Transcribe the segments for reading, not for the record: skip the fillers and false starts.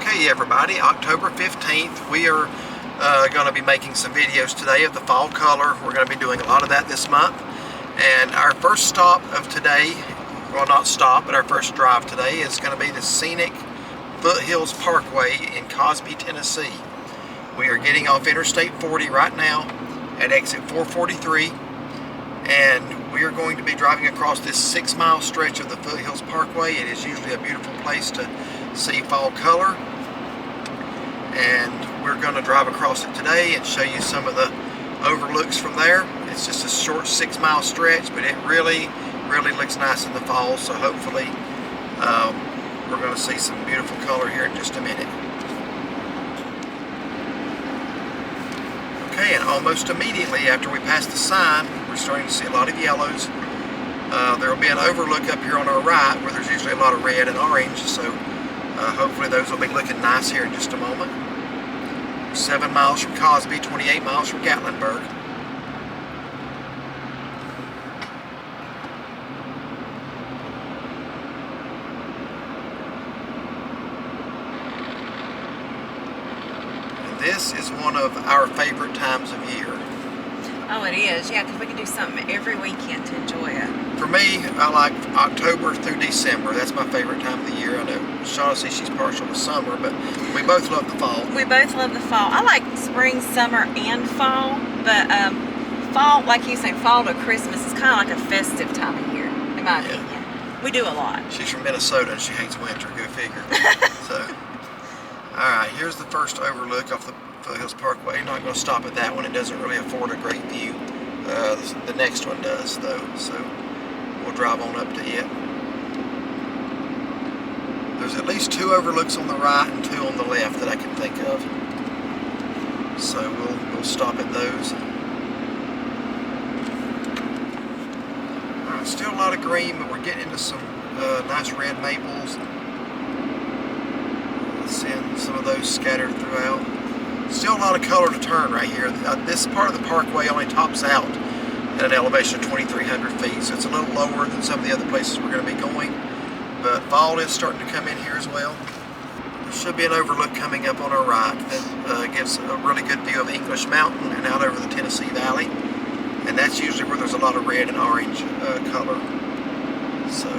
Okay everybody, October 15th, we are going to be making some videos today of the fall color. We're going to be doing a lot of that this month. And our first stop of today, well not stop, but our first drive today is going to be the Scenic Foothills Parkway in Cosby, Tennessee. We are getting off Interstate 40 right now at exit 443. And we are going to be driving across this 6-mile stretch of the Foothills Parkway. It is usually a beautiful place to see fall color. And we're going to drive across it today and show you some of the overlooks from there. It's just a short 6-mile stretch, but it really looks nice in the fall. So hopefully we're going to see some beautiful color here in just a minute. Okay, and almost immediately after we pass the sign, we're starting to see a lot of yellows. There will be an overlook up here on our right where there's usually a lot of red and orange, so hopefully those will be looking nice here in just a moment. 7 miles from Cosby, 28 miles from Gatlinburg. And this is one of our favorite times of year. Oh, it is, yeah, because we can do something every weekend to enjoy it. For me, I like October through December. That's my favorite time of the year. I know Shaughnessy, she's partial to summer, but we both love the fall. We both love the fall. I like spring, summer, and fall, but fall, like you say, fall to Christmas is kind of like a festive time of year, in my opinion. We do a lot. She's from Minnesota and she hates winter, go figure. So, alright, here's the first overlook off the Foothills Parkway. Not going to stop at that one. It doesn't really afford a great view. The next one does, though, so we'll drive on up to it. There's at least 2 overlooks on the right and 2 on the left that I can think of. So we'll stop at those. Still a lot of green, but we're getting into some nice red maples. Seeing some of those scattered throughout. Still a lot of color to turn right here. This part of the parkway only tops out at an elevation of 2,300 feet, so it's a little lower than some of the other places we're going to be going. But fall is starting to come in here as well. There should be an overlook coming up on our right that gives a really good view of English Mountain and out over the Tennessee Valley. And that's usually where there's a lot of red and orange color. So,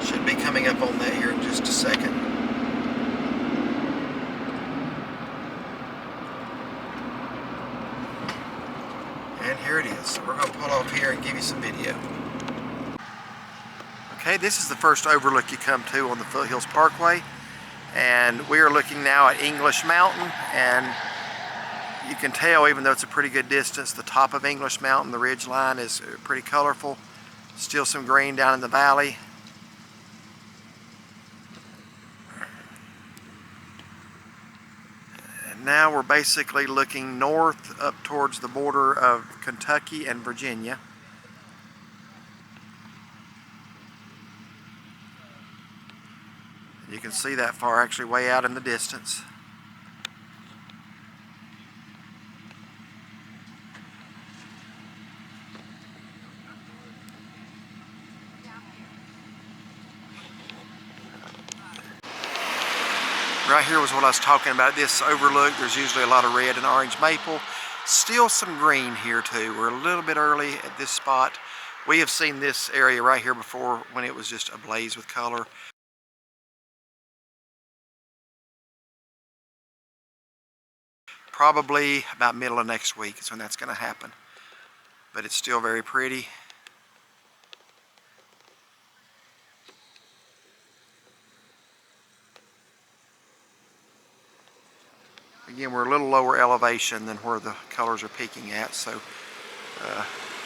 should be coming up on that here in just a second. And here it is. So we're going to pull off here and give you some video. Okay, this is the first overlook you come to on the Foothills Parkway. And we are looking now at English Mountain. And you can tell, even though it's a pretty good distance, the top of English Mountain, the ridge line, is pretty colorful. Still some green down in the valley. Now we're basically looking north up towards the border of Kentucky and Virginia. You can see that far actually way out in the distance. Right here was what I was talking about. This overlook, there's usually a lot of red and orange maple. Still some green here too. We're a little bit early at this spot. We have seen this area right here before when it was just ablaze with color. Probably about middle of next week is when that's going to happen. But it's still very pretty. Again, we're a little lower elevation than where the colors are peaking at, so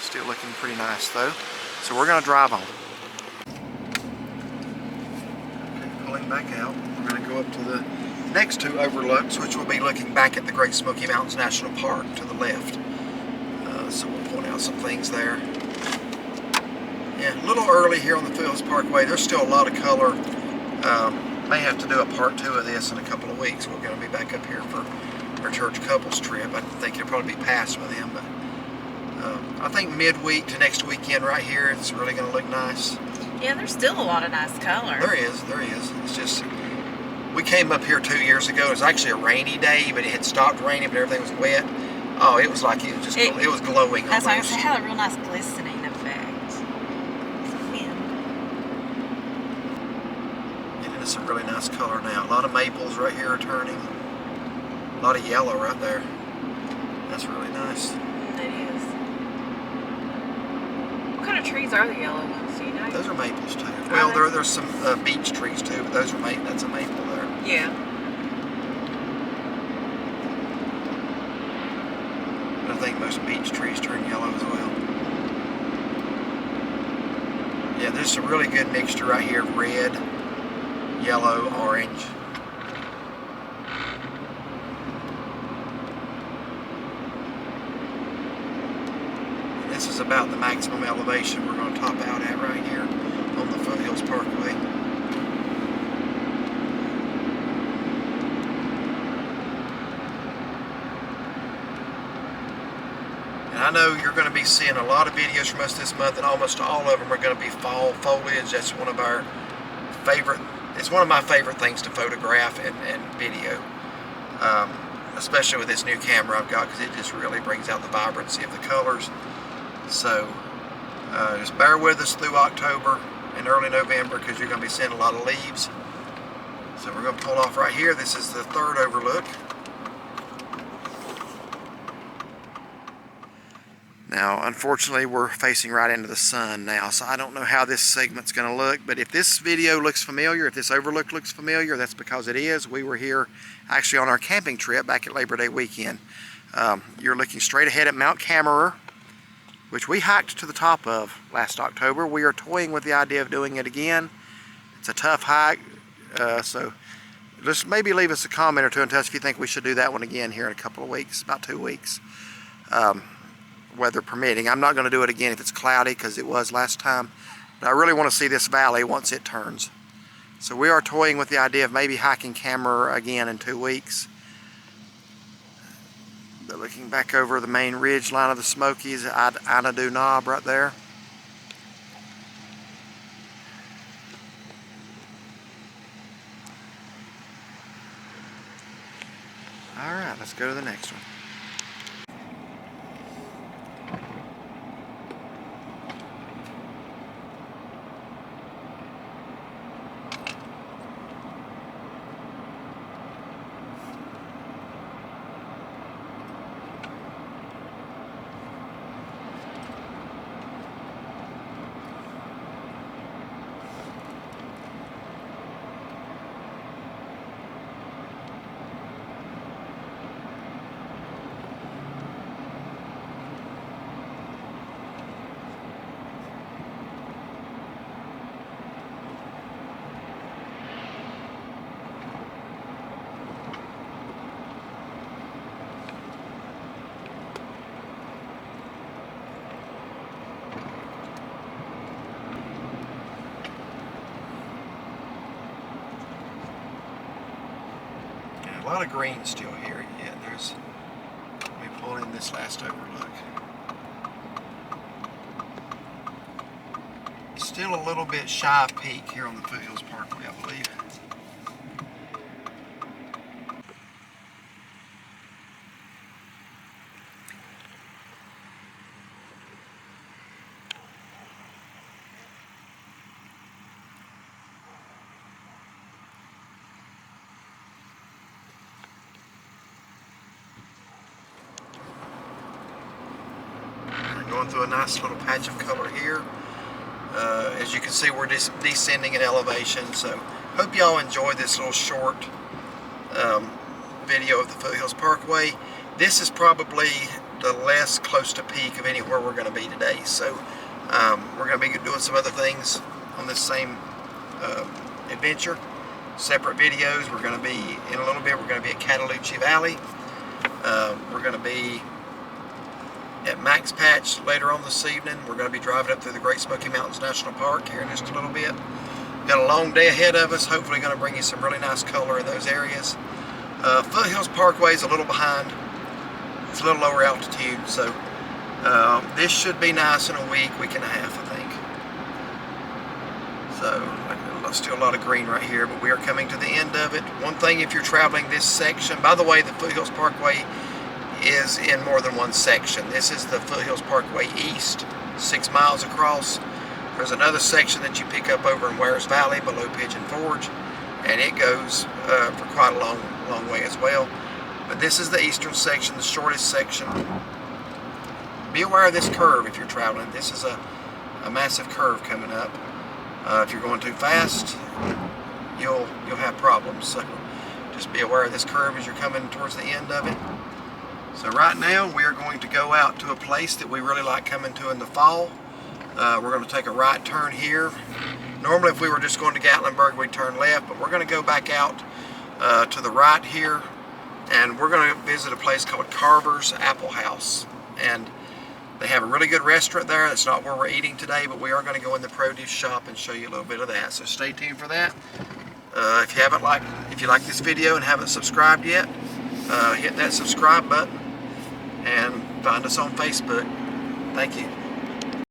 still looking pretty nice though. So we're going to drive on. Okay, pulling back out. We're going to go up to the next 2 overlooks, which will be looking back at the Great Smoky Mountains National Park to the left. So we'll point out some things there. Yeah, a little early here on the Foothills Parkway. There's still a lot of color. May have to do a part 2 of this in a couple of weeks. We're going to be back up here for our church couples trip. I think it'll probably be past with them, but I think midweek to next weekend right here, it's really going to look nice. Yeah, there's still a lot of nice color. There is. It's just We came up here 2 years ago. It was actually a rainy day, but it had stopped raining, but everything was wet. Oh, it was like it was just it was glowing. That's why I almost. said it had a real nice glistening effect. And it's a really nice color now. A lot of maples right here are turning. A lot of yellow right there. That's really nice. It is. What kind of trees are the yellow ones? Do you know? Those are maples too. Well, there's some beech trees too, but those are that's a maple there. Yeah. I think most beech trees turn yellow as well. Yeah, there's a really good mixture right here of red, yellow, orange. This is about the maximum elevation we're going to top out at right here on the Foothills Parkway. And I know you're going to be seeing a lot of videos from us this month, and almost all of them are going to be fall foliage. That's one of our favorite, it's one of my favorite things to photograph and video. Especially with this new camera I've got, because it just really brings out the vibrancy of the colors. So just bear with us through October and early November, because you're going to be seeing a lot of leaves. So we're going to pull off right here. This is the third overlook. Now, unfortunately, we're facing right into the sun now, so I don't know how this segment's going to look, but if this video looks familiar, if this overlook looks familiar, that's because it is. We were here actually on our camping trip back at Labor Day weekend. You're looking straight ahead at Mount Camerer, which we hiked to the top of last October. We are toying with the idea of doing it again. It's a tough hike, so just maybe leave us a comment or two and tell us if you think we should do that one again here in a couple of weeks, about 2 weeks. Weather permitting. I'm not going to do it again if it's cloudy, because it was last time, but I really want to see this valley once it turns. So we are toying with the idea of maybe hiking Camerer again in 2 weeks. But looking back over the main ridge line of the Smokies, Inadu Knob right there. Alright, let's go to the next one. A lot of green still here. Yeah, there's, let me pull in this last overlook. Still a little bit shy of peak here on the Foothills Parkway, I believe. Going through a nice little patch of color here. As you can see, we're just descending in elevation, so hope y'all enjoy this little short video of the Foothills Parkway. This is probably the less close to peak of anywhere we're going to be today, so we're going to be doing some other things on this same adventure, separate videos. We're going to be, in a little bit, we're going to be at Cataloochee Valley. We're going to be at Max Patch later on this evening. We're going to be driving up through the Great Smoky Mountains National Park here in just a little bit. Got a long day ahead of us. Hopefully going to bring you some really nice color in those areas. Foothills Parkway is a little behind. It's a little lower altitude, so this should be nice in a week and a half, I think. So still a lot of green right here, but we are coming to the end of it. One thing, if you're traveling this section, by the way, the Foothills Parkway is in more than one section. This is the Foothills Parkway East, 6 miles across. There's another section that you pick up over in Wares Valley below Pigeon Forge, and it goes for quite a long way as well. But this is the eastern section, the shortest section. Be aware of this curve if you're traveling. This is a massive curve coming up. If you're going too fast, you'll have problems. So just be aware of this curve as you're coming towards the end of it. So right now we are going to go out to a place that we really like coming to in the fall. We're going to take a right turn here. Normally if we were just going to Gatlinburg we'd turn left, but we're going to go back out to the right here, and we're going to visit a place called Carver's Apple House. And they have a really good restaurant there. That's not where we're eating today, but we are going to go in the produce shop and show you a little bit of that. So stay tuned for that. If you like this video and haven't subscribed yet, hit that subscribe button and find us on Facebook. Thank you.